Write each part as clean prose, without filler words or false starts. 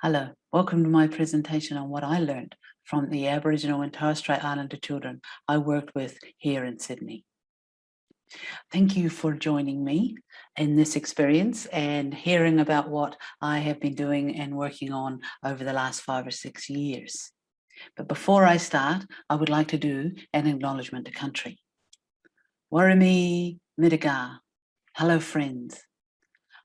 Hello, welcome to my presentation on what I learned from the Aboriginal and Torres Strait Islander children I worked with here in Sydney. Thank you for joining me in this experience and hearing about what I have been doing and working on over the last 5 or 6 years. But before I start, I would like to do an acknowledgement to country. Warami Midiga, hello friends.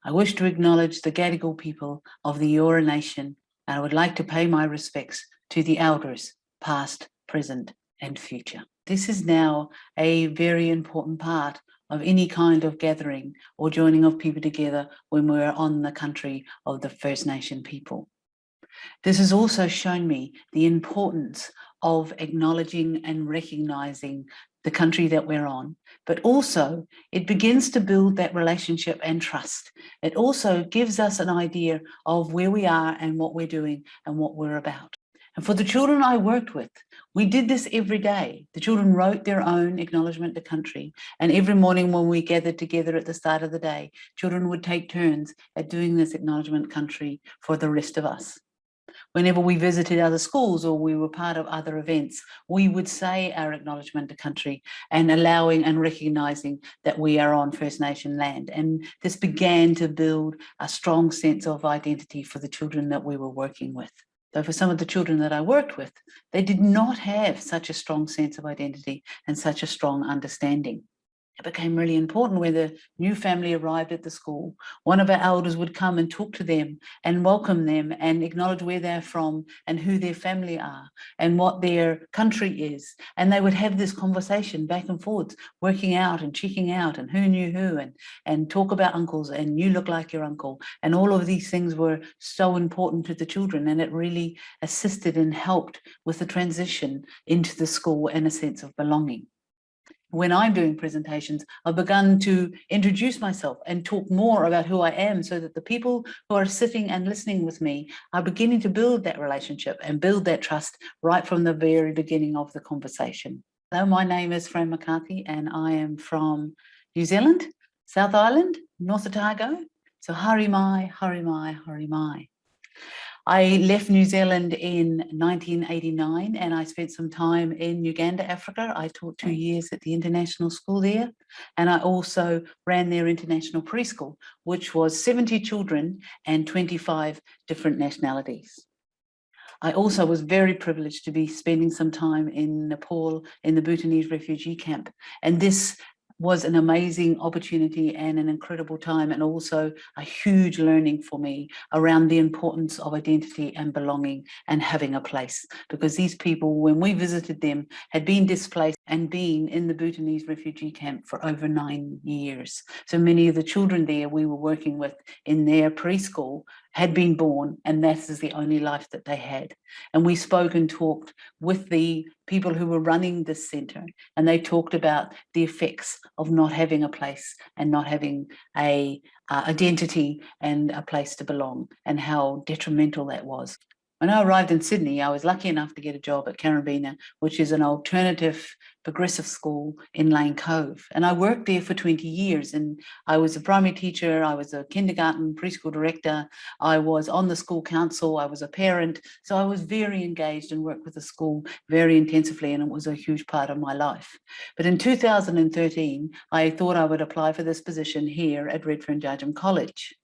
I wish to acknowledge the Gadigal people of the Eora Nation, and I would like to pay my respects to the elders, past, present, and future. This is now a very important part of any kind of gathering or joining of people together when we're on the country of the First Nation people. This has also shown me the importance of acknowledging and recognising the country that we're on, but also it begins to build that relationship and trust. It also gives us an idea of where we are and what we're doing and what we're about. And for the children I worked with, we did this every day. The children wrote their own acknowledgement to country, and every morning when we gathered together at the start of the day, children would take turns at doing this acknowledgement country for the rest of us. Whenever we visited other schools or we were part of other events, we would say our acknowledgement to country and allowing and recognising that we are on First Nation land. And this began to build a strong sense of identity for the children that we were working with. So for some of the children that I worked with, they did not have such a strong sense of identity and such a strong understanding. It became really important when the new family arrived at the school. One of our elders would come and talk to them and welcome them and acknowledge where they're from and who their family are and what their country is. And they would have this conversation back and forwards, working out and checking out and who knew who and talk about uncles and you look like your uncle. And all of these things were so important to the children, and it really assisted and helped with the transition into the school and a sense of belonging. When I'm doing presentations, I've begun to introduce myself and talk more about who I am so that the people who are sitting and listening with me are beginning to build that relationship and build that trust right from the very beginning of the conversation. Hello, my name is Fran McCarthy and I am from New Zealand, South Island, North Otago. So hari mai, hari mai, hari mai. I left New Zealand in 1989 and I spent some time in Uganda, Africa. I taught 2 years at the international school there, and I also ran their international preschool, which was 70 children and 25 different nationalities. I also was very privileged to be spending some time in Nepal in the Bhutanese refugee camp, and this was an amazing opportunity and an incredible time, and also a huge learning for me around the importance of identity and belonging and having a place, because these people, when we visited them, had been displaced and been in the Bhutanese refugee camp for over 9 years. So many of the children there we were working with in their preschool had been born, and that is the only life that they had. And we spoke and talked with the people who were running this centre, and they talked about the effects of not having a place and not having a identity and a place to belong, and how detrimental that was. When I arrived in Sydney, I was lucky enough to get a job at Carabina, which is an alternative progressive school in Lane Cove. And I worked there for 20 years, and I was a primary teacher, I was a kindergarten preschool director, I was on the school council, I was a parent. So I was very engaged and worked with the school very intensively, and it was a huge part of my life. But in 2013, I thought I would apply for this position here at Redfern Jarjum College.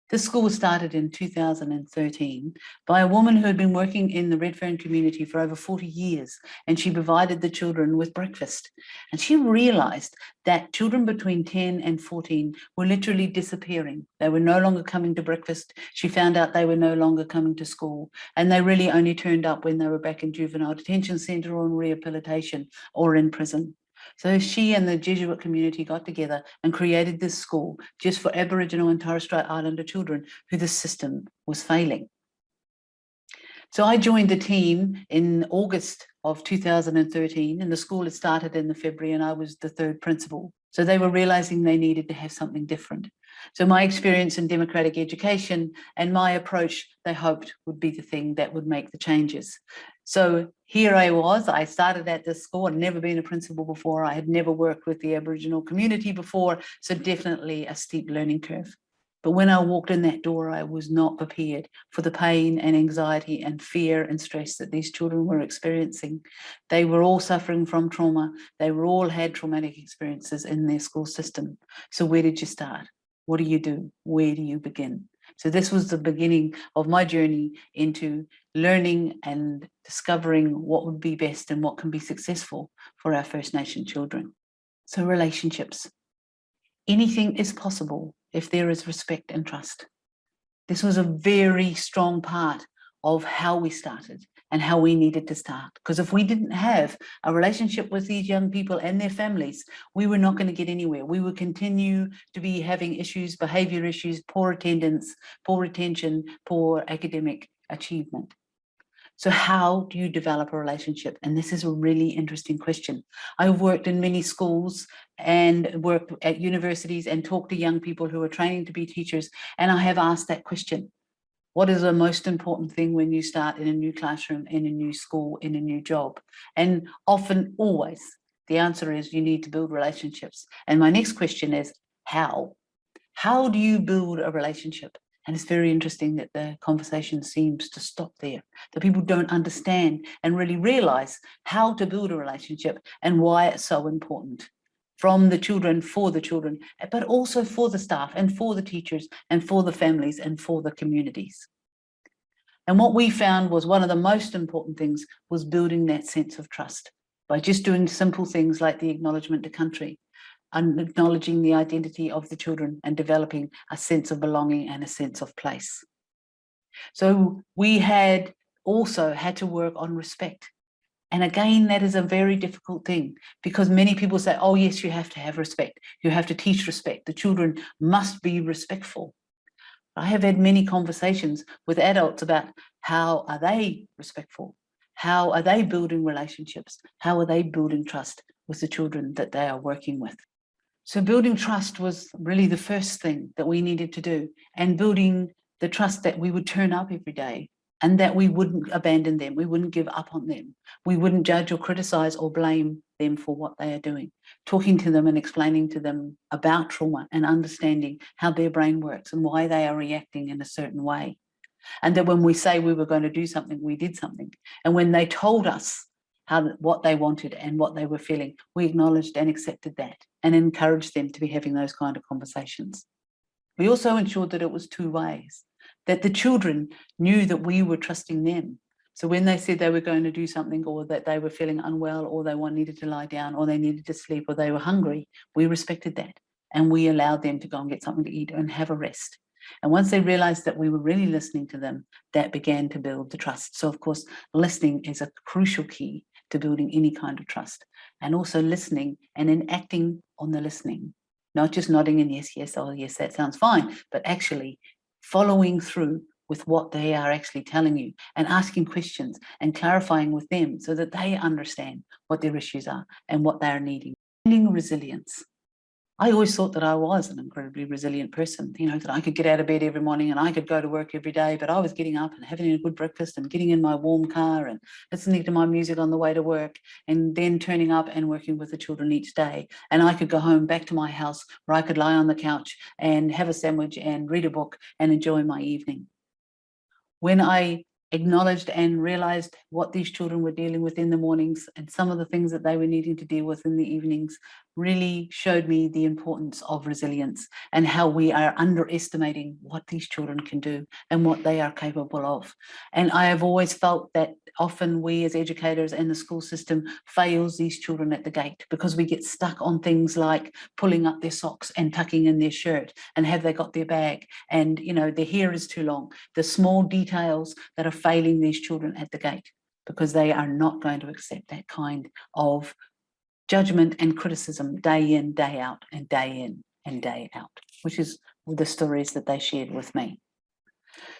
This school was started in 2013 by a woman who had been working in the Redfern community for over 40 years, and she provided the children with breakfast. And she realised that children between 10 and 14 were literally disappearing. They were no longer coming to breakfast. She found out they were no longer coming to school, and they really only turned up when they were back in juvenile detention centre or in rehabilitation or in prison. So she and the Jesuit community got together and created this school just for Aboriginal and Torres Strait Islander children who the system was failing. So I joined the team in August of 2013, and the school had started in February, and I was the third principal. So they were realising they needed to have something different. So my experience in democratic education and my approach, they hoped, would be the thing that would make the changes. So here I was, I started at this school. I'd never been a principal before. I had never worked with the Aboriginal community before. So definitely a steep learning curve. But when I walked in that door, I was not prepared for the pain and anxiety and fear and stress that these children were experiencing. They were all suffering from trauma. They were all had traumatic experiences in their school system. So where did you start? What do you do? Where do you begin? So this was the beginning of my journey into learning and discovering what would be best and what can be successful for our First Nation children. So relationships. Anything is possible if there is respect and trust. This was a very strong part of how we started and how we needed to start. Because if we didn't have a relationship with these young people and their families, we were not going to get anywhere. We would continue to be having issues, behaviour issues, poor attendance, poor retention, poor academic achievement. So how do you develop a relationship? And this is a really interesting question. I've worked in many schools and worked at universities and talked to young people who are training to be teachers. And I have asked that question. What is the most important thing when you start in a new classroom, in a new school, in a new job? And often, always, the answer is you need to build relationships. And my next question is how? How do you build a relationship? And it's very interesting that the conversation seems to stop there, that people don't understand and really realize how to build a relationship and why it's so important from the children, for the children, but also for the staff and for the teachers and for the families and for the communities. And what we found was one of the most important things was building that sense of trust by just doing simple things like the acknowledgement to country, and acknowledging the identity of the children and developing a sense of belonging and a sense of place. So we had also had to work on respect. And again, that is a very difficult thing because many people say, oh yes, you have to have respect. You have to teach respect. The children must be respectful. I have had many conversations with adults about how are they respectful? How are they building relationships? How are they building trust with the children that they are working with? So building trust was really the first thing that we needed to do, and building the trust that we would turn up every day and that we wouldn't abandon them. We wouldn't give up on them. We wouldn't judge or criticize or blame them for what they are doing. Talking to them and explaining to them about trauma and understanding how their brain works and why they are reacting in a certain way. And that when we say we were going to do something, we did something. And when they told us what they wanted and what they were feeling, we acknowledged and accepted that and encouraged them to be having those kind of conversations. We also ensured that it was two ways, that the children knew that we were trusting them. So when they said they were going to do something, or that they were feeling unwell, or they needed to lie down, or they needed to sleep, or they were hungry, we respected that. And we allowed them to go and get something to eat and have a rest. And once they realized that we were really listening to them, that began to build the trust. So of course, listening is a crucial key to building any kind of trust, and also listening and then acting on the listening, not just nodding and yes, yes, oh yes, that sounds fine, but actually following through with what they are actually telling you and asking questions and clarifying with them so that they understand what their issues are and what they are needing. Finding resilience. I always thought that I was an incredibly resilient person, you know, that I could get out of bed every morning and I could go to work every day, but I was getting up and having a good breakfast and getting in my warm car and listening to my music on the way to work and then turning up and working with the children each day. And I could go home back to my house where I could lie on the couch and have a sandwich and read a book and enjoy my evening. When I acknowledged and realized what these children were dealing with in the mornings and some of the things that they were needing to deal with in the evenings, really showed me the importance of resilience and how we are underestimating what these children can do and what they are capable of. And I have always felt that often we as educators and the school system fails these children at the gate because we get stuck on things like pulling up their socks and tucking in their shirt and have they got their bag and, you know, their hair is too long. The small details that are failing these children at the gate because they are not going to accept that kind of judgment and criticism day in, day out, and day in and day out, which is the stories that they shared with me.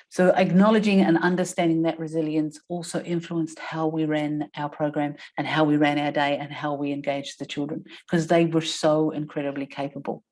So acknowledging and understanding that resilience also influenced how we ran our program and how we ran our day and how we engaged the children, because they were so incredibly capable.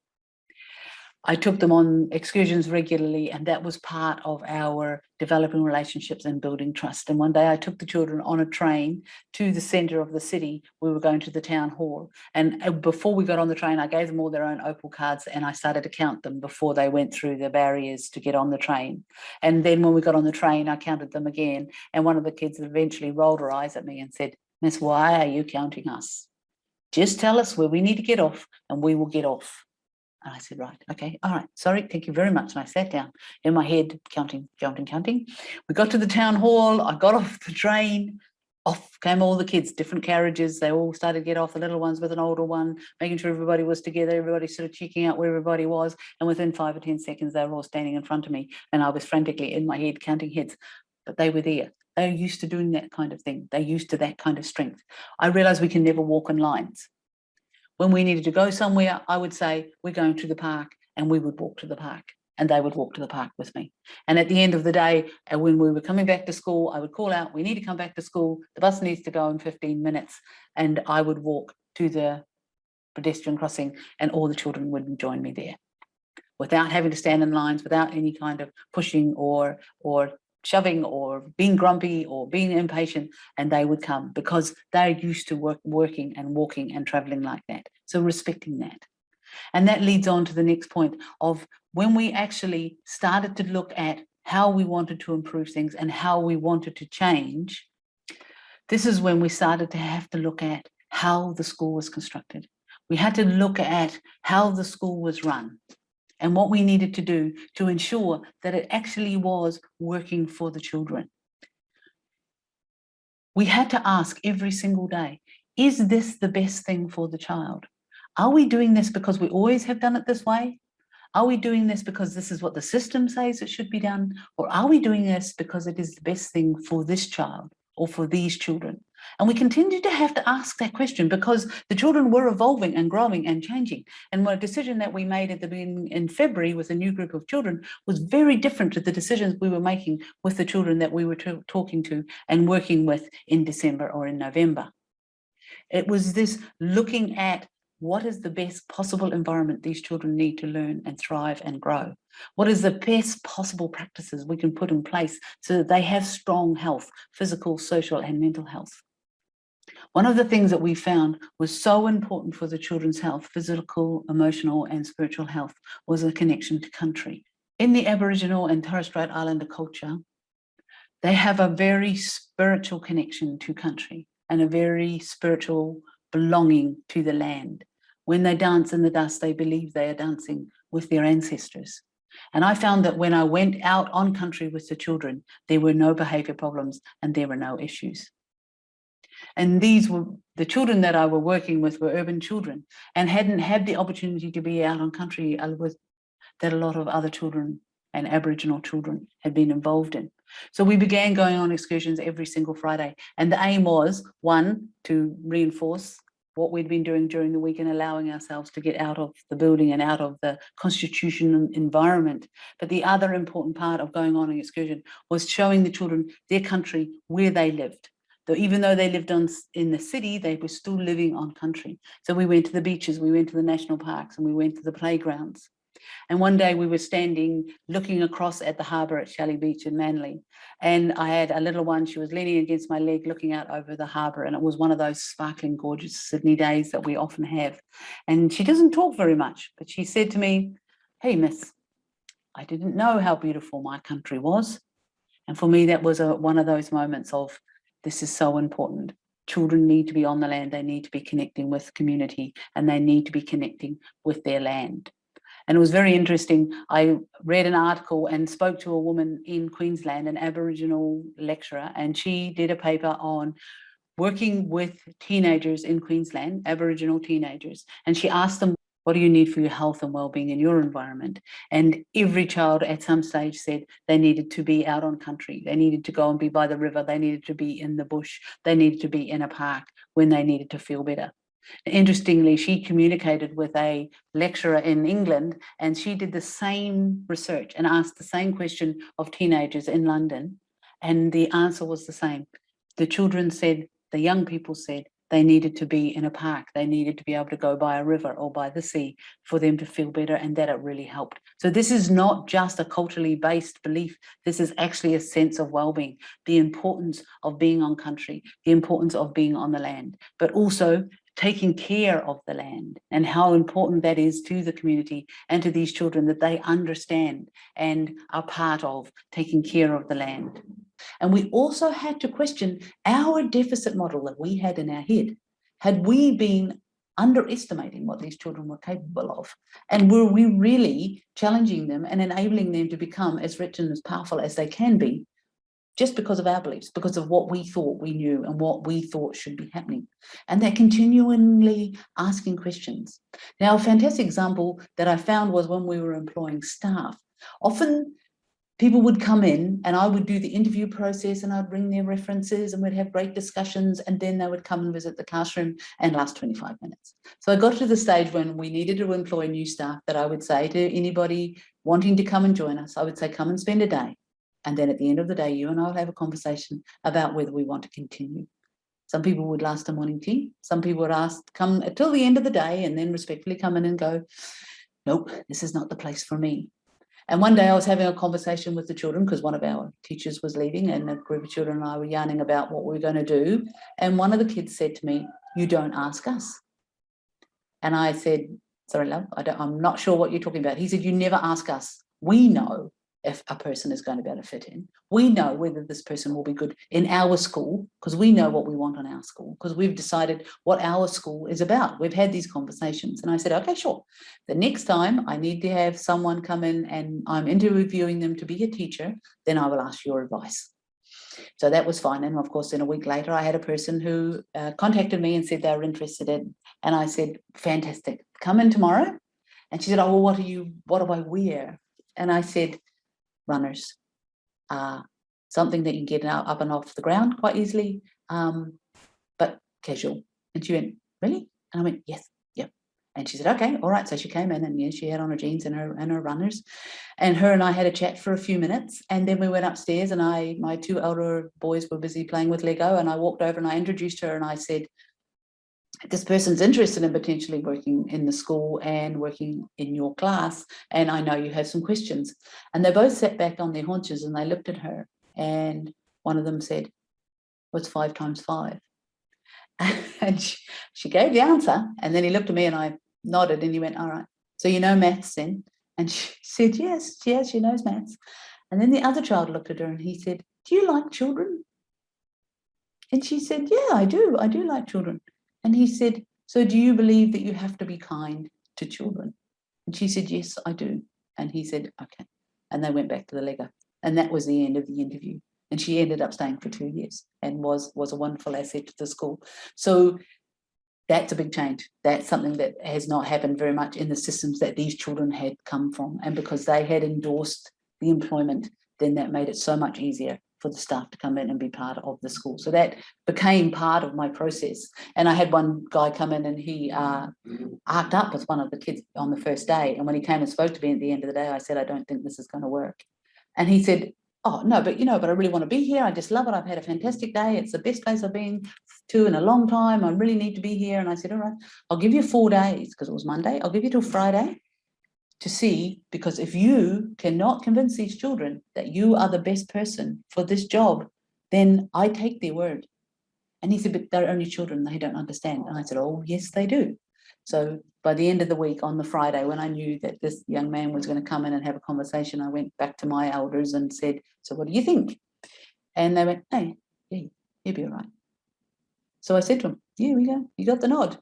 I took them on excursions regularly, and that was part of our developing relationships and building trust. And one day I took the children on a train to the centre of the city. We were going to the town hall. And before we got on the train, I gave them all their own Opal cards, and I started to count them before they went through the barriers to get on the train. And then when we got on the train, I counted them again. And one of the kids eventually rolled her eyes at me and said, "Miss, why are you counting us? Just tell us where we need to get off and we will get off." And I said, "Right, okay, all right, sorry, thank you very much." And I sat down in my head, counting. We got to the town hall, I got off the train, off came all the kids, different carriages. They all started to get off, the little ones with an older one, making sure everybody was together, everybody sort of checking out where everybody was. And within 5 or 10 seconds, they were all standing in front of me. And I was frantically in my head counting heads, but they were there. They're used to doing that kind of thing. They're used to that kind of strength. I realized we can never walk in lines. When we needed to go somewhere, I would say, "We're going to the park," and we would walk to the park, and they would walk to the park with me. And at the end of the day, when we were coming back to school, I would call out, "We need to come back to school. The bus needs to go in 15 minutes. And I would walk to the pedestrian crossing, and all the children would join me there without having to stand in lines, without any kind of pushing or shoving or being grumpy or being impatient, and they would come because they're used to working and walking and traveling like that. So respecting that. And that leads on to the next point of when we actually started to look at how we wanted to improve things and how we wanted to change. This is when we started to have to look at how the school was constructed. We had to look at how the school was run and what we needed to do to ensure that it actually was working for the children. We had to ask every single day, is this the best thing for the child? Are we doing this because we always have done it this way? Are we doing this because this is what the system says it should be done? Or are we doing this because it is the best thing for this child or for these children? And we continue to have to ask that question because the children were evolving and growing and changing. And a decision that we made at the beginning in February with a new group of children was very different to the decisions we were making with the children that we were talking to and working with in December or in November. It was this looking at what is the best possible environment these children need to learn and thrive and grow? What is the best possible practices we can put in place so that they have strong health, physical, social, and mental health? One of the things that we found was so important for the children's health, physical, emotional, and spiritual health, was a connection to country. In the Aboriginal and Torres Strait Islander culture, they have a very spiritual connection to country and a very spiritual belonging to the land. When they dance in the dust, they believe they are dancing with their ancestors. And I found that when I went out on country with the children, there were no behaviour problems and there were no issues. And these were the children that I were working with were urban children and hadn't had the opportunity to be out on country with that a lot of other children and Aboriginal children had been involved in. So we began going on excursions every single Friday. And the aim was, one, to reinforce what we'd been doing during the week and allowing ourselves to get out of the building and out of the constitutional environment. But the other important part of going on an excursion was showing the children their country, where they lived. Even though they lived in the city, they were still living on country. So we went to the beaches, we went to the national parks, and we went to the playgrounds. And one day we were standing looking across at the harbour at Shelley Beach in Manly. And I had a little one, she was leaning against my leg looking out over the harbour. And it was one of those sparkling, gorgeous Sydney days that we often have. And she doesn't talk very much, but she said to me, "Hey, miss, I didn't know how beautiful my country was." And for me, that was one of those moments of, this is so important. Children need to be on the land, they need to be connecting with community, and they need to be connecting with their land. And it was very interesting. I read an article and spoke to a woman in Queensland, an Aboriginal lecturer, and she did a paper on working with teenagers in Queensland, Aboriginal teenagers. And she asked them, what do you need for your health and well-being in your environment? And every child at some stage said they needed to be out on country. They needed to go and be by the river. They needed to be in the bush. They needed to be in a park when they needed to feel better. Interestingly, she communicated with a lecturer in England, and she did the same research and asked the same question of teenagers in London, and the answer was the same. The children said, the young people said, They needed to be in a park. They needed to be able to go by a river or by the sea for them to feel better, and that it really helped. So this is not just a culturally based belief. This is actually a sense of well-being, the importance of being on country, the importance of being on the land, but also taking care of the land and how important that is to the community and to these children, that they understand and are part of taking care of the land. And we also had to question our deficit model that we had in our head. Had we been underestimating what these children were capable of? And were we really challenging them and enabling them to become as rich and as powerful as they can be, just because of our beliefs, because of what we thought we knew and what we thought should be happening? And they're continually asking questions. Now, a fantastic example that I found was when we were employing staff. Often people would come in and I would do the interview process and I'd bring their references and we'd have great discussions, and then they would come and visit the classroom and last 25 minutes. So I got to the stage when we needed to employ new staff that I would say to anybody wanting to come and join us, I would say, come and spend a day. And then at the end of the day, you and I will have a conversation about whether we want to continue. Some people would last a morning tea. Some people would ask, come until the end of the day and then respectfully come in and go, nope, this is not the place for me. And one day I was having a conversation with the children because one of our teachers was leaving, and a group of children and I were yarning about what we were going to do. And one of the kids said to me, you don't ask us. And I said, sorry, love, I'm not sure what you're talking about. He said, you never ask us. We know if a person is going to be able to fit in. We know whether this person will be good in our school because we know what we want on our school, because we've decided what our school is about. We've had these conversations. And I said, okay, sure. The next time I need to have someone come in and I'm interviewing them to be a teacher, then I will ask your advice. So that was fine. And of course, then a week later, I had a person who contacted me and said they were interested in, and I said, fantastic, come in tomorrow. And she said, oh, well, what do I wear? And I said, runners, something that you can get up and off the ground quite easily, but casual. And she went, really? And I went, yes, yep. And she said, okay, all right. So she came in and yes, she had on her jeans and her runners, and her and I had a chat for a few minutes, and then we went upstairs and my two elder boys were busy playing with Lego, and I walked over and I introduced her and I said, this person's interested in potentially working in the school and working in your class, and I know you have some questions. And they both sat back on their haunches and they looked at her, and one of them said, what's 5 times 5? And she gave the answer, and then he looked at me and I nodded and he went, all right, so you know maths then? And she said, yes, she knows maths. And then the other child looked at her and he said, do you like children? And she said, yeah, I do like children. And he said, so do you believe that you have to be kind to children? And she said, yes, I do. And he said, okay. And they went back to the Lego. And that was the end of the interview. And she ended up staying for 2 years and was a wonderful asset to the school. So that's a big change. That's something that has not happened very much in the systems that these children had come from. And because they had endorsed the employment, then that made it so much easier for the staff to come in and be part of the school. So that became part of my process. And I had one guy come in and he arced up with one of the kids on the first day. And when he came and spoke to me at the end of the day, I said, I don't think this is going to work. And he said, oh, no, but I really want to be here. I just love it. I've had a fantastic day. It's the best place I've been to in a long time. I really need to be here. And I said, all right, I'll give you 4 days, because it was Monday. I'll give you till Friday to see, because if you cannot convince these children that you are the best person for this job, then I take their word. And he said, but they're only children, they don't understand. And I said, oh, yes, they do. So by the end of the week, on the Friday, when I knew that this young man was going to come in and have a conversation, I went back to my elders and said, so what do you think? And they went, hey, yeah, he'll be all right. So I said to him, yeah, we go, you got the nod.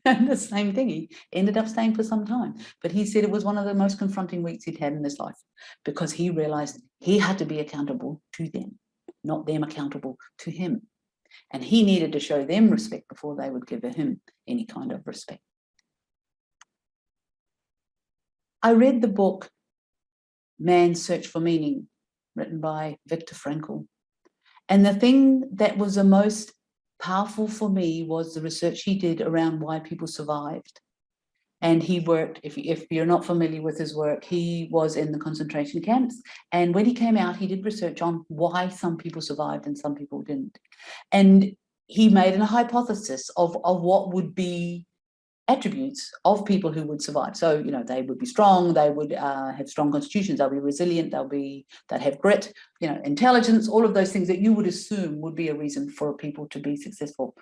And the same thing, he ended up staying for some time. But he said it was one of the most confronting weeks he'd had in his life, because he realized he had to be accountable to them, not them accountable to him. And he needed to show them respect before they would give him any kind of respect. I read the book Man's Search for Meaning, written by Viktor Frankl. And the thing that was the most powerful for me was the research he did around why people survived. And he worked, if you're not familiar with his work, he was in the concentration camps. And when he came out, he did research on why some people survived and some people didn't. And he made a hypothesis of what would be attributes of people who would survive. So, you know, they would be strong, they would have strong constitutions, they'll be resilient, they'd have grit, you know, intelligence, all of those things that you would assume would be a reason for people to be successful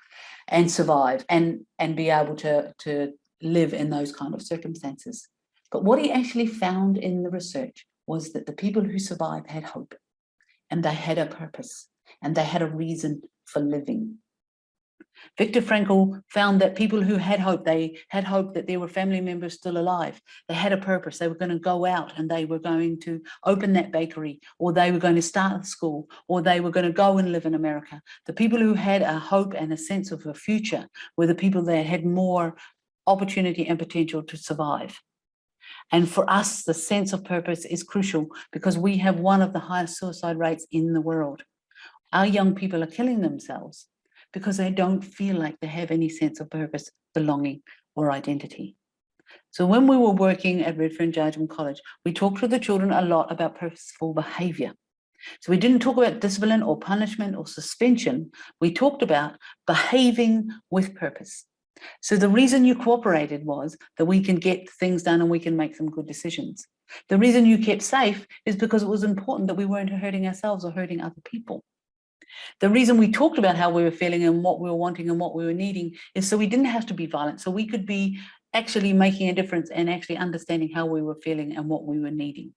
and survive and be able to live in those kind of circumstances. But what he actually found in the research was that the people who survived had hope, and they had a purpose, and they had a reason for living. Viktor Frankl found that people who had hope, they had hope that there were family members still alive. They had a purpose. They were going to go out and they were going to open that bakery, or they were going to start a school, or they were going to go and live in America. The people who had a hope and a sense of a future were the people that had more opportunity and potential to survive. And for us, the sense of purpose is crucial because we have one of the highest suicide rates in the world. Our young people are killing themselves because they don't feel like they have any sense of purpose, belonging, or identity. So when we were working at Redfern Judgment College, we talked to the children a lot about purposeful behaviour. So we didn't talk about discipline or punishment or suspension. We talked about behaving with purpose. So the reason you cooperated was that we can get things done and we can make some good decisions. The reason you kept safe is because it was important that we weren't hurting ourselves or hurting other people. The reason we talked about how we were feeling and what we were wanting and what we were needing is so we didn't have to be violent. So we could be actually making a difference and actually understanding how we were feeling and what we were needing.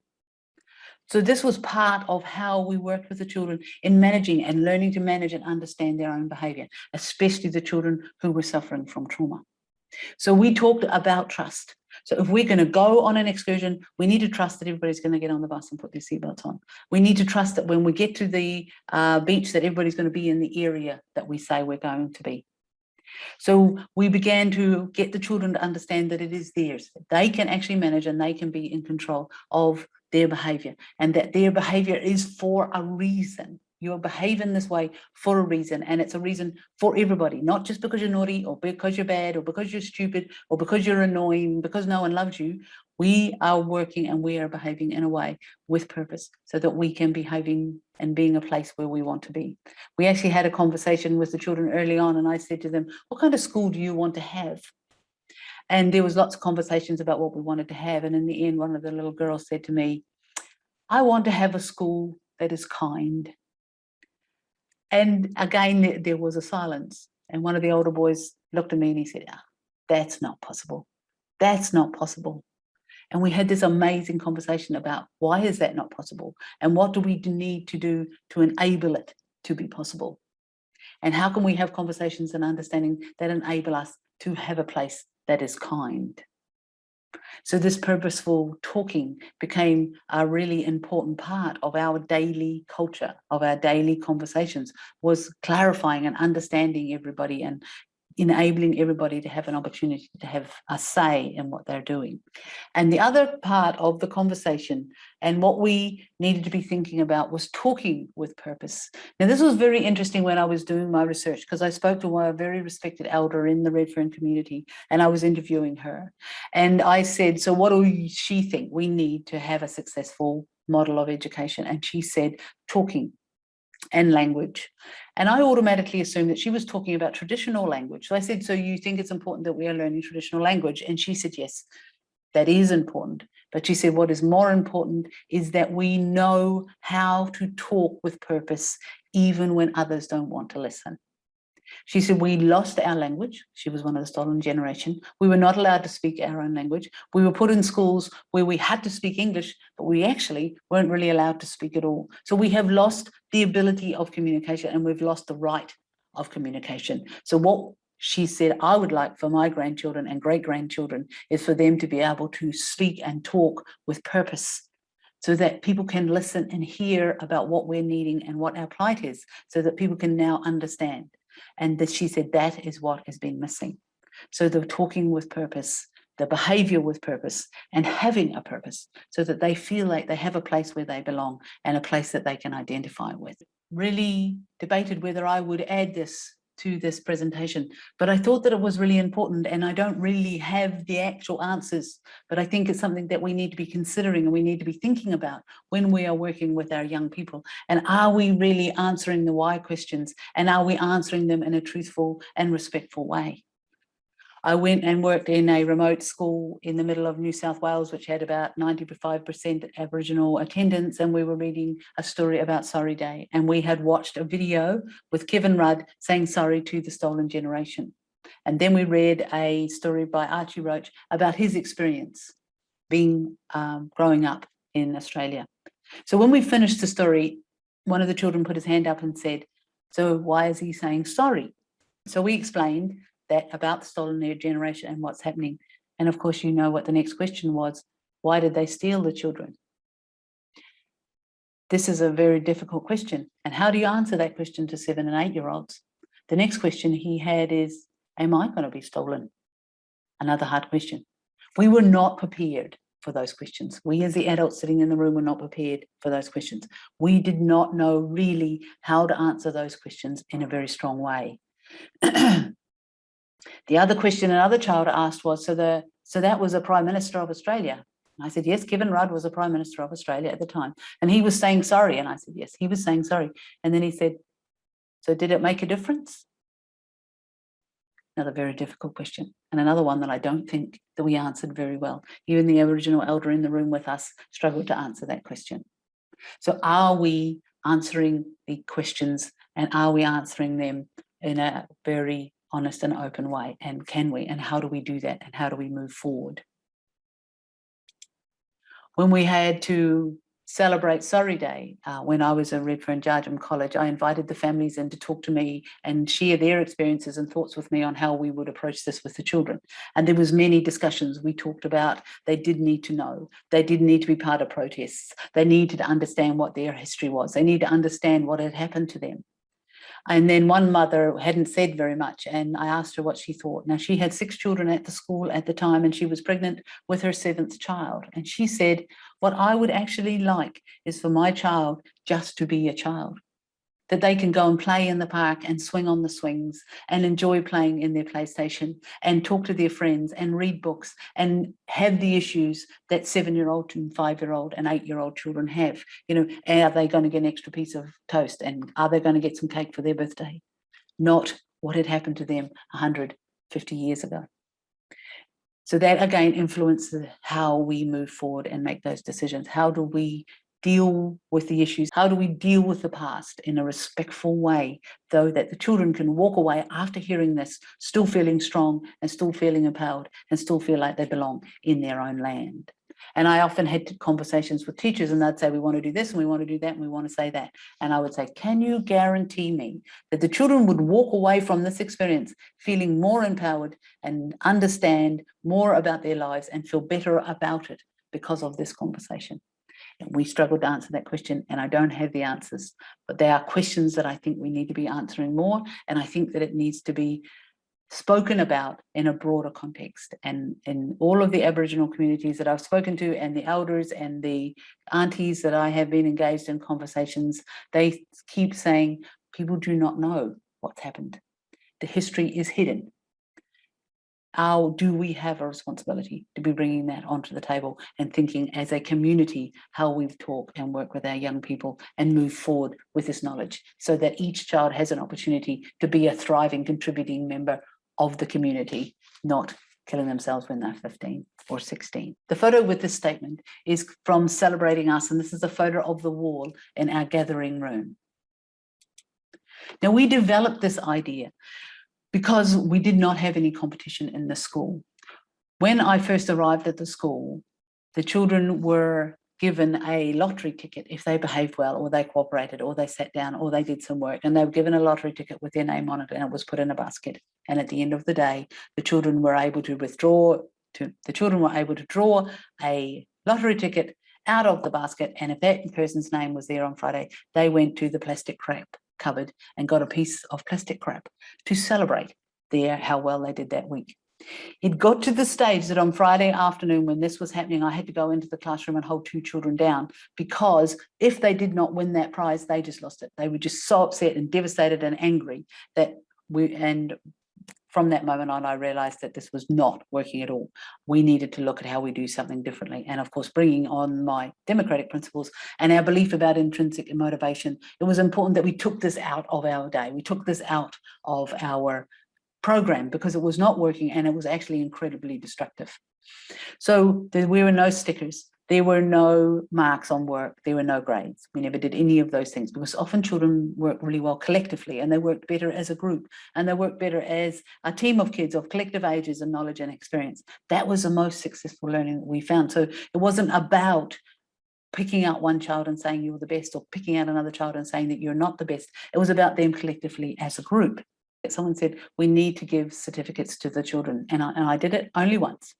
So this was part of how we worked with the children in managing and learning to manage and understand their own behaviour, especially the children who were suffering from trauma. So we talked about trust. So if we're going to go on an excursion, we need to trust that everybody's going to get on the bus and put their seatbelts on. We need to trust that when we get to the beach, that everybody's going to be in the area that we say we're going to be. So we began to get the children to understand that it is theirs. They can actually manage and they can be in control of their behaviour, and that their behaviour is for a reason. You're behaving this way for a reason, and it's a reason for everybody, not just because you're naughty or because you're bad or because you're stupid or because you're annoying, because no one loves you. We are working and we are behaving in a way with purpose so that we can be behaving and being a place where we want to be. We actually had a conversation with the children early on, and I said to them, what kind of school do you want to have? And there was lots of conversations about what we wanted to have. And in the end, one of the little girls said to me, I want to have a school that is kind. And again, there was a silence. And one of the older boys looked at me and he said, that's not possible. That's not possible. And we had this amazing conversation about why is that not possible? And what do we need to do to enable it to be possible? And how can we have conversations and understanding that enable us to have a place that is kind? So this purposeful talking became a really important part of our daily culture, of our daily conversations, was clarifying and understanding everybody and enabling everybody to have an opportunity to have a say in what they're doing. And the other part of the conversation and what we needed to be thinking about was talking with purpose. Now, this was very interesting when I was doing my research, because I spoke to a very respected elder in the Redfern community and I was interviewing her. And I said, so what do she think we need to have a successful model of education? And she said, talking and language. And I automatically assumed that she was talking about traditional language. So I said, so you think it's important that we are learning traditional language? And she said, yes, that is important. But she said, what is more important is that we know how to talk with purpose, even when others don't want to listen. She said, we lost our language. She was one of the stolen generation. We were not allowed to speak our own language. We were put in schools where we had to speak English, but we actually weren't really allowed to speak at all. So we have lost the ability of communication and we've lost the right of communication. So what she said I would like for my grandchildren and great-grandchildren is for them to be able to speak and talk with purpose, so that people can listen and hear about what we're needing and what our plight is, so that people can now understand. And that she said that is what has been missing. So the talking with purpose, the behaviour with purpose, and having a purpose so that they feel like they have a place where they belong and a place that they can identify with. Really debated whether I would add this to this presentation, but I thought that it was really important, and I don't really have the actual answers, but I think it's something that we need to be considering and we need to be thinking about when we are working with our young people. And are we really answering the why questions, and are we answering them in a truthful and respectful way? I went and worked in a remote school in the middle of New South Wales, which had about 95% Aboriginal attendance, and we were reading a story about Sorry Day, and we had watched a video with Kevin Rudd saying sorry to the stolen generation. And then we read a story by Archie Roach about his experience being growing up in Australia. So when we finished the story, one of the children put his hand up and said, "So why is he saying sorry?" So we explained that about the stolen generation and what's happening. And of course, you know what the next question was: why did they steal the children? This is a very difficult question. And how do you answer that question to 7 and 8-year-olds? The next question he had is, am I going to be stolen? Another hard question. We were not prepared for those questions. We as the adults sitting in the room were not prepared for those questions. We did not know really how to answer those questions in a very strong way. The other question another child asked was, so that was a Prime Minister of Australia? And I said, yes, Kevin Rudd was a Prime Minister of Australia at the time. And he was saying sorry. And I said, yes, he was saying sorry. And then he said, so did it make a difference? Another very difficult question. And another one that I don't think that we answered very well. Even the Aboriginal elder in the room with us struggled to answer that question. So are we answering the questions, and are we answering them in a very honest and open way? And can we? And how do we do that? And how do we move forward? When we had to celebrate Sorry Day, when I was at Redfern Jardim College, I invited the families in to talk to me and share their experiences and thoughts with me on how we would approach this with the children. And there was many discussions. We talked about they did need to know. They did need to be part of protests. They needed to understand what their history was. They needed to understand what had happened to them. And then one mother hadn't said very much, and I asked her what she thought. Now, she had 6 children at the school at the time, and she was pregnant with her 7th child. And she said, what I would actually like is for my child just to be a child, that they can go and play in the park and swing on the swings and enjoy playing in their PlayStation and talk to their friends and read books and have the issues that 7-year-old and 5-year-old and 8-year-old children have. You know, are they going to get an extra piece of toast, and are they going to get some cake for their birthday? Not what had happened to them 150 years ago. So that again influences how we move forward and make those decisions. How do we deal with the issues? How do we deal with the past in a respectful way, though, that the children can walk away after hearing this still feeling strong and still feeling empowered and still feel like they belong in their own land? And I often had conversations with teachers, and they'd say, we want to do this and we want to do that and we want to say that. And I would say, can you guarantee me that the children would walk away from this experience feeling more empowered and understand more about their lives and feel better about it because of this conversation? And we struggled to answer that question, and I don't have the answers, but they are questions that I think we need to be answering more, and I think that it needs to be spoken about in a broader context. And in all of the Aboriginal communities that I've spoken to, and the elders and the aunties that I have been engaged in conversations, they keep saying people do not know what's happened. The history is hidden. How do we have a responsibility to be bringing that onto the table and thinking as a community how we talk and work with our young people and move forward with this knowledge, so that each child has an opportunity to be a thriving, contributing member of the community, not killing themselves when they're 15 or 16. The photo with this statement is from Celebrating Us, and this is a photo of the wall in our gathering room. Now, we developed this idea because we did not have any competition in the school. When I first arrived at the school, the children were given a lottery ticket if they behaved well, or they cooperated, or they sat down, or they did some work, and they were given a lottery ticket with their name on it, and it was put in a basket. And at the end of the day, the children were able to draw a lottery ticket out of the basket, and if that person's name was there on Friday, they went to the plastic crap cupboard and got a piece of plastic crap to celebrate how well they did that week. It got to the stage that on Friday afternoon, when this was happening, I had to go into the classroom and hold 2 children down, because if they did not win that prize, they just lost it. They were just so upset and devastated and angry that and from that moment on, I realized that this was not working at all. We needed to look at how we do something differently. And of course, bringing on my democratic principles and our belief about intrinsic motivation, it was important that we took this out of our day. We took this out of our program because it was not working and it was actually incredibly destructive. So there were no stickers. There were no marks on work. There were no grades. We never did any of those things because often children work really well collectively and they worked better as a group and they worked better as a team of kids of collective ages and knowledge and experience. That was the most successful learning that we found. So it wasn't about picking out one child and saying you're the best or picking out another child and saying that you're not the best. It was about them collectively as a group. Someone said, we need to give certificates to the children. And I did it only once.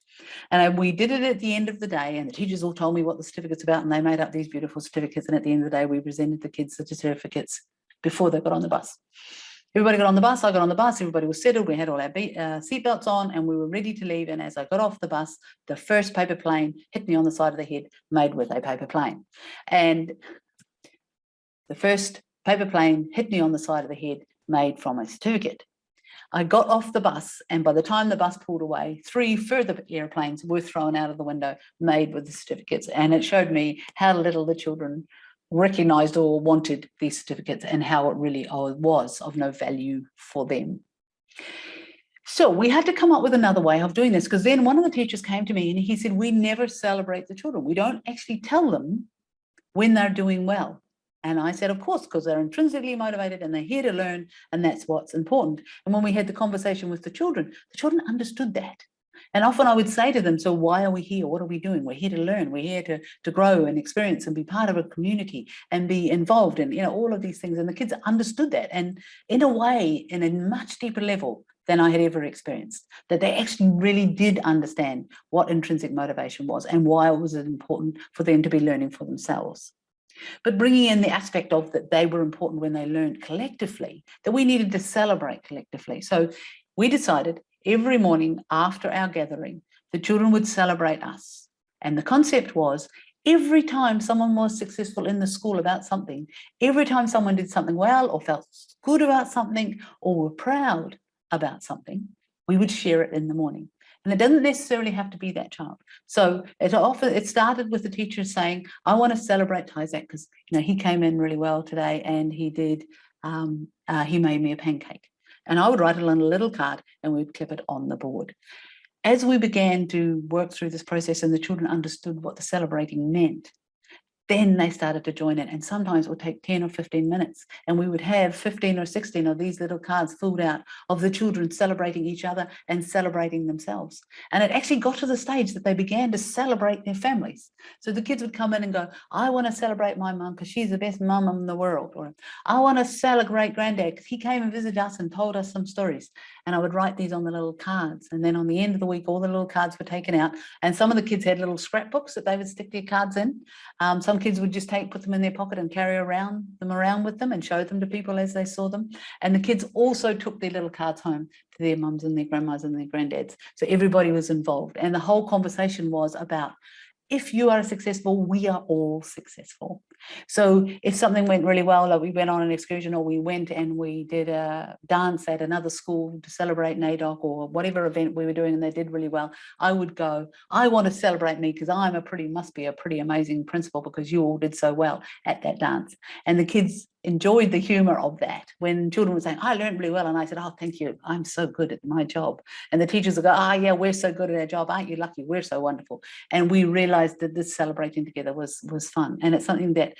And we did it at the end of the day, and the teachers all told me what the certificate's about, and they made up these beautiful certificates. And at the end of the day, we presented the kids the certificates before they got on the bus. Everybody got on the bus, I got on the bus, everybody was settled, we had all our seatbelts on, and we were ready to leave. And as I got off the bus, the first paper plane hit me on the side of the head, made with a paper plane. And the first paper plane hit me on the side of the head, made from a certificate. I got off the bus, and by the time the bus pulled away, 3 further airplanes were thrown out of the window, made with the certificates. And it showed me how little the children recognised or wanted these certificates and how it really was of no value for them. So we had to come up with another way of doing this, because then one of the teachers came to me and he said, we never celebrate the children. We don't actually tell them when they're doing well. And I said, of course, because they're intrinsically motivated and they're here to learn, and that's what's important. And when we had the conversation with the children understood that. And often I would say to them, so why are we here? What are we doing? We're here to learn. We're here to grow and experience and be part of a community and be involved in, all of these things. And the kids understood that. And in a way, in a much deeper level than I had ever experienced, that they actually really did understand what intrinsic motivation was and why it was important for them to be learning for themselves. But bringing in the aspect of that they were important when they learned collectively, that we needed to celebrate collectively. So we decided every morning after our gathering, the children would celebrate us. And the concept was, every time someone was successful in the school about something, every time someone did something well or felt good about something or were proud about something, we would share it in the morning. And it doesn't necessarily have to be that child. So it started with the teacher saying, I want to celebrate Isaac because he came in really well today and he did, he made me a pancake. And I would write it on a little card and we'd clip it on the board. As we began to work through this process and the children understood what the celebrating meant, then they started to join in, and sometimes it would take 10 or 15 minutes, and we would have 15 or 16 of these little cards filled out of the children celebrating each other and celebrating themselves. And it actually got to the stage that they began to celebrate their families. So the kids would come in and go, I want to celebrate my mum because she's the best mum in the world, or I want to celebrate granddad because he came and visited us and told us some stories. And I would write these on the little cards, and then on the end of the week all the little cards were taken out, and some of the kids had little scrapbooks that they would stick their cards in. Some kids would just put them in their pocket and carry them around with them and show them to people as they saw them. And the kids also took their little cards home to their mums and their grandmas and their granddads. So everybody was involved. And the whole conversation was about, if you are successful, we are all successful. So if something went really well, like we went on an excursion or we went and we did a dance at another school to celebrate NAIDOC or whatever event we were doing and they did really well, I would go, I want to celebrate me because must be a pretty amazing principal because you all did so well at that dance. And the kids enjoyed the humor of that. When children were saying, I learned really well, and I said, oh, thank you, I'm so good at my job. And the teachers would go, yeah, we're so good at our job, aren't you lucky, we're so wonderful. And we realized that this celebrating together was fun, and it's something that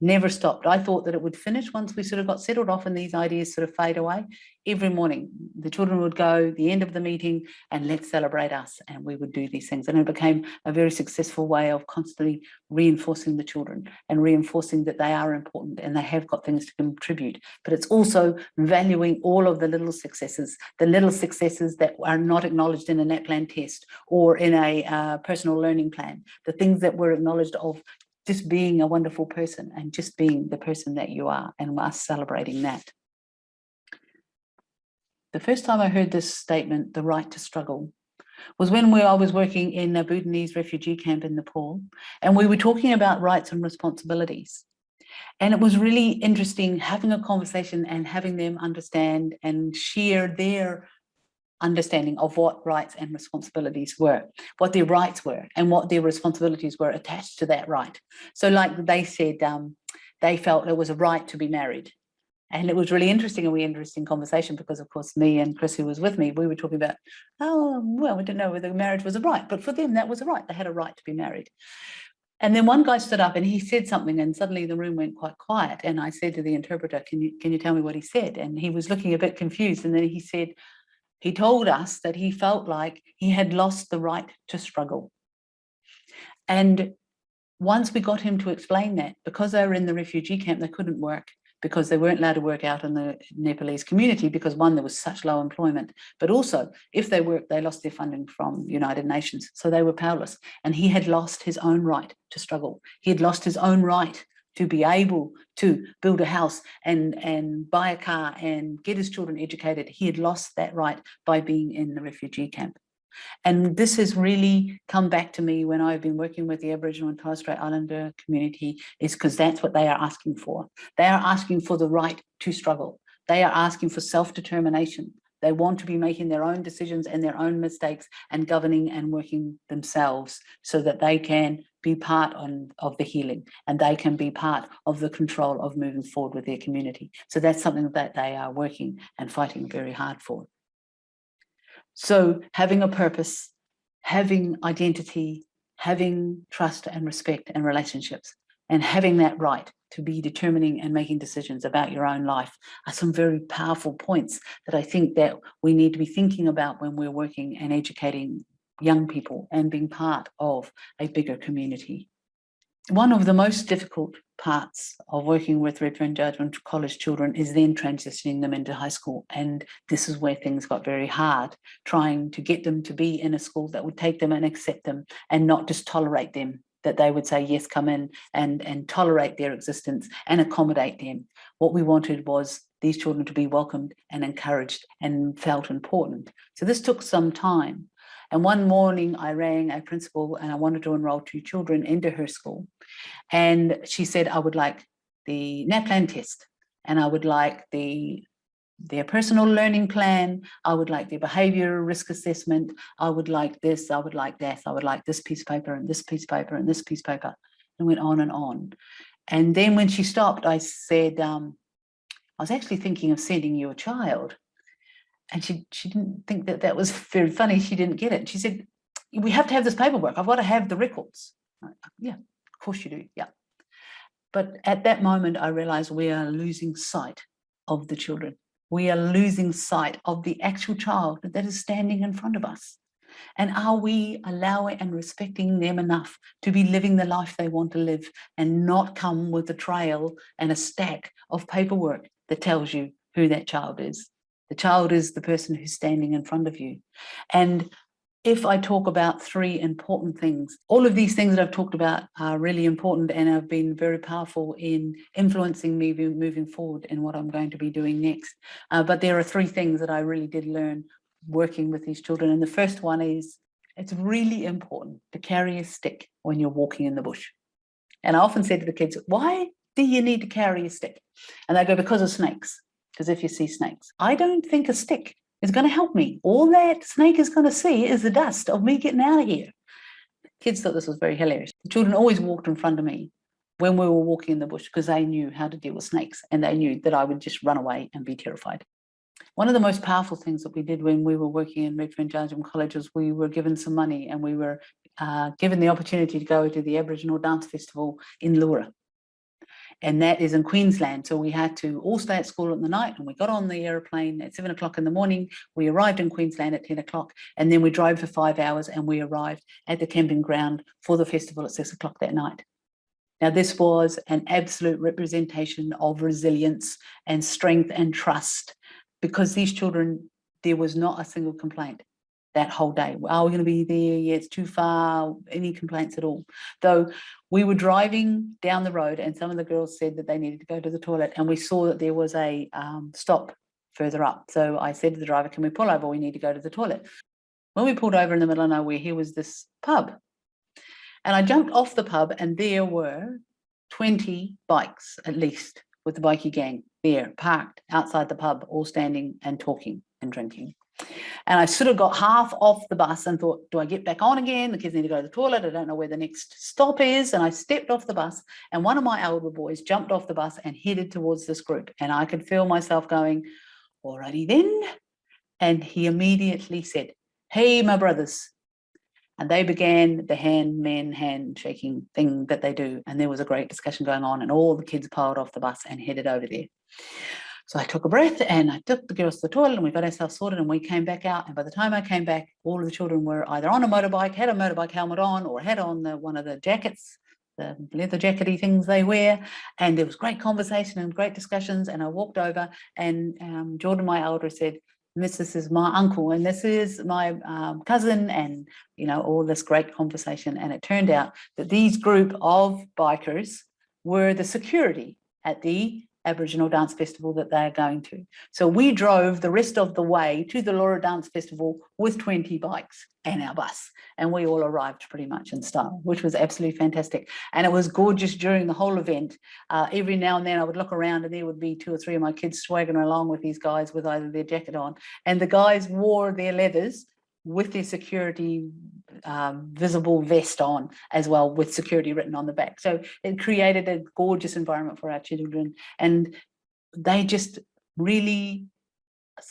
never stopped. I thought that it would finish once we sort of got settled off and these ideas sort of fade away. Every morning, the children would go the end of the meeting and let's celebrate us, and we would do these things. And it became a very successful way of constantly reinforcing the children and reinforcing that they are important and they have got things to contribute. But it's also valuing all of the little successes that are not acknowledged in a NAPLAN test or in a personal learning plan, the things that were acknowledged of just being a wonderful person and just being the person that you are, and us celebrating that. The first time I heard this statement, the right to struggle, was when I was working in a Bhutanese refugee camp in Nepal, and we were talking about rights and responsibilities. And it was really interesting having a conversation and having them understand and share their understanding of what rights and responsibilities were, what their rights were and what their responsibilities were attached to that right. So like they said, they felt it was a right to be married. And it was really interesting, a really interesting conversation, because of course me and Chris, who was with me, we were talking about, oh, well, we didn't know whether marriage was a right, but for them that was a right. They had a right to be married. And then one guy stood up and he said something, and suddenly the room went quite quiet. And I said to the interpreter, can you tell me what he said? And he was looking a bit confused. And then he said, he told us that he felt like he had lost the right to struggle. And once we got him to explain that, because they were in the refugee camp, they couldn't work, because they weren't allowed to work out in the Nepalese community, because one, there was such low employment, but also if they worked, they lost their funding from the United Nations. So they were powerless. And he had lost his own right to struggle. He had lost his own right to be able to build a house and buy a car and get his children educated. He had lost that right by being in the refugee camp. And this has really come back to me when I've been working with the Aboriginal and Torres Strait Islander community, is because that's what they are asking for. They are asking for the right to struggle. They are asking for self-determination. They want to be making their own decisions and their own mistakes and governing and working themselves, so that they can be part of the healing and they can be part of the control of moving forward with their community. So that's something that they are working and fighting very hard for. So having a purpose, having identity, having trust and respect and relationships, and having that right to be determining and making decisions about your own life are some very powerful points that I think that we need to be thinking about when we're working and educating young people and being part of a bigger community. One of the most difficult parts of working with Redfern Judgment College children is then transitioning them into high school. And this is where things got very hard, trying to get them to be in a school that would take them and accept them and not just tolerate them, that they would say, yes, come in and tolerate their existence and accommodate them. What we wanted was these children to be welcomed and encouraged and felt important. So this took some time. And one morning I rang a principal and I wanted to enroll 2 children into her school. And she said, I would like the NAPLAN test, and I would like their personal learning plan, I would like their behaviour risk assessment, I would like this, I would like that, I would like this piece of paper and this piece of paper and this piece of paper, and went on and on. And then when she stopped, I said, I was actually thinking of sending you a child. And she didn't think that that was very funny. She didn't get it. She said, we have to have this paperwork. I've got to have the records. Yeah, of course you do. Yeah. But at that moment, I realized we are losing sight of the children. We are losing sight of the actual child that is standing in front of us. And are we allowing and respecting them enough to be living the life they want to live and not come with a trail and a stack of paperwork that tells you who that child is? The child is the person who's standing in front of you. And if I talk about 3 important things, all of these things that I've talked about are really important and have been very powerful in influencing me moving forward in what I'm going to be doing next. But there are 3 things that I really did learn working with these children. And the first one is, it's really important to carry a stick when you're walking in the bush. And I often say to the kids, why do you need to carry a stick? And they go, because of snakes. Because if you see snakes, I don't think a stick is going to help me. All that snake is going to see is the dust of me getting out of here. Kids thought this was very hilarious. The children always walked in front of me when we were walking in the bush, because they knew how to deal with snakes and they knew that I would just run away and be terrified. One of the most powerful things that we did when we were working in Redfern Judgment College was we were given some money and we were given the opportunity to go to the Aboriginal Dance Festival in Lura. And that is in Queensland. So we had to all stay at school in the night, and we got on the aeroplane at 7 o'clock in the morning. We arrived in Queensland at 10 o'clock, and then we drove for 5 hours and we arrived at the camping ground for the festival at 6 o'clock that night. Now, this was an absolute representation of resilience and strength and trust, because these children, there was not a single complaint that whole day. Are we going to be there? Yeah, it's too far. Any complaints at all? Though we were driving down the road and some of the girls said that they needed to go to the toilet, and we saw that there was a stop further up. So I said to the driver, can we pull over? We need to go to the toilet. When we pulled over in the middle of nowhere, here was this pub. And I jumped off the pub and there were 20 bikes at least with the bikie gang there, parked outside the pub, all standing and talking and drinking. And I sort of got half off the bus and thought, do I get back on again? The kids need to go to the toilet. I don't know where the next stop is. And I stepped off the bus, and one of my elder boys jumped off the bus and headed towards this group. And I could feel myself going, alrighty then. And he immediately said, hey, my brothers. And they began the handshaking thing that they do. And there was a great discussion going on, and all the kids piled off the bus and headed over there. So I took a breath and I took the girls to the toilet, and we got ourselves sorted, and we came back out. And by the time I came back, all of the children were either on a motorbike, had a motorbike helmet on, or had on one of the jackets, the leather jackety things they wear. And there was great conversation and great discussions. And I walked over, and Jordan, my elder, said, Miss, this is my uncle, and this is my cousin, and, you know, all this great conversation. And it turned out that these group of bikers were the security at the Aboriginal Dance Festival that they're going to. So we drove the rest of the way to the Laura Dance Festival with 20 bikes and our bus, and we all arrived pretty much in style, which was absolutely fantastic. And it was gorgeous during the whole event. Every now and then I would look around, and there would be 2 or 3 of my kids swaggering along with these guys with either their jacket on, and the guys wore their leathers with their security visible vest on as well, with security written on the back. So it created a gorgeous environment for our children, and they just really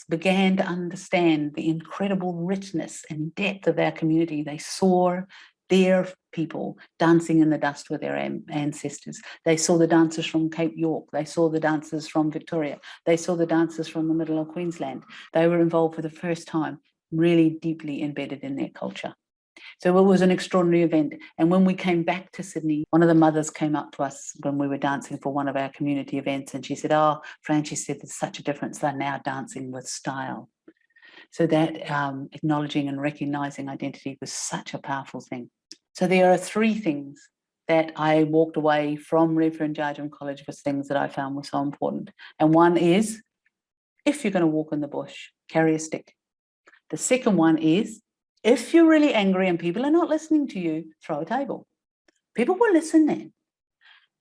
began to understand the incredible richness and depth of our community. They saw their people dancing in the dust with their ancestors. They saw the dancers from Cape York. They saw the dancers from Victoria. They saw the dancers from the middle of Queensland. They were involved for the first time, really deeply embedded in their culture. So it was an extraordinary event. And when we came back to Sydney, one of the mothers came up to us when we were dancing for one of our community events, and she said, oh, Fran, she said, there's such a difference. They're now dancing with style. So that acknowledging and recognising identity was such a powerful thing. So there are 3 things that I walked away from Redfern Jardim College with, things that I found were so important. And one is, if you're going to walk in the bush, carry a stick. The second one is, if you're really angry and people are not listening to you, throw a table. People will listen then.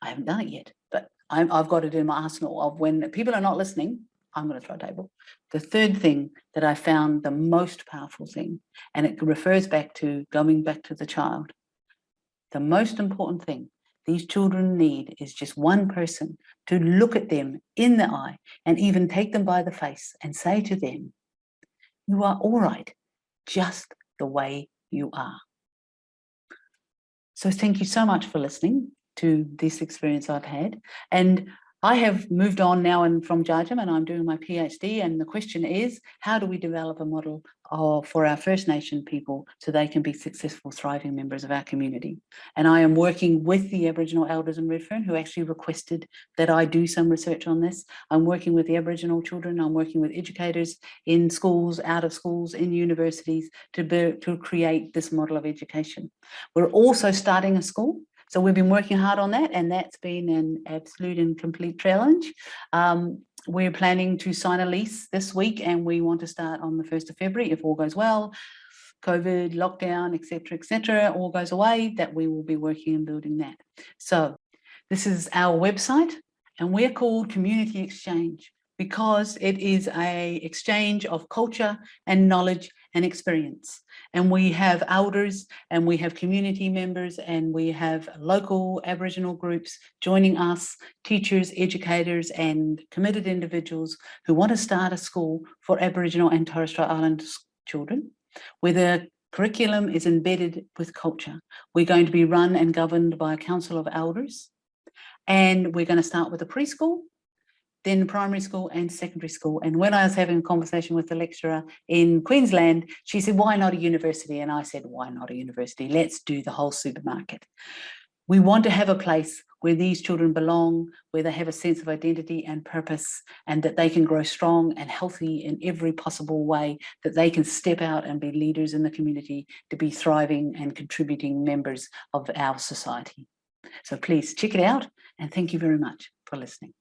I haven't done it yet, but I've got it in my arsenal of, when people are not listening, I'm going to throw a table. The third thing that I found the most powerful thing, and it refers back to going back to the child, the most important thing these children need is just one person to look at them in the eye and even take them by the face and say to them, you are all right, just the way you are. So thank you so much for listening to this experience I've had. And I have moved on now from Jardim, and I'm doing my PhD. And the question is, how do we develop a model for our First Nation people so they can be successful, thriving members of our community? And I am working with the Aboriginal elders in Redfern, who actually requested that I do some research on this. I'm working with the Aboriginal children. I'm working with educators in schools, out of schools, in universities to create this model of education. We're also starting a school. So we've been working hard on that, and that's been an absolute and complete challenge. We're planning to sign a lease this week, and we want to start on the 1st of February, if all goes well, COVID, lockdown, et cetera, all goes away, that we will be working and building that. So this is our website, and we're called Community Exchange because it is an exchange of culture and knowledge and experience. And we have elders, and we have community members, and we have local Aboriginal groups joining us, teachers, educators, and committed individuals who want to start a school for Aboriginal and Torres Strait Islander children, where the curriculum is embedded with culture. We're going to be run and governed by a council of elders, and we're going to start with a preschool, then primary school and secondary school. And when I was having a conversation with the lecturer in Queensland, she said, why not a university? And I said, why not a university? Let's do the whole supermarket. We want to have a place where these children belong, where they have a sense of identity and purpose, and that they can grow strong and healthy in every possible way, that they can step out and be leaders in the community, to be thriving and contributing members of our society. So please check it out, and thank you very much for listening.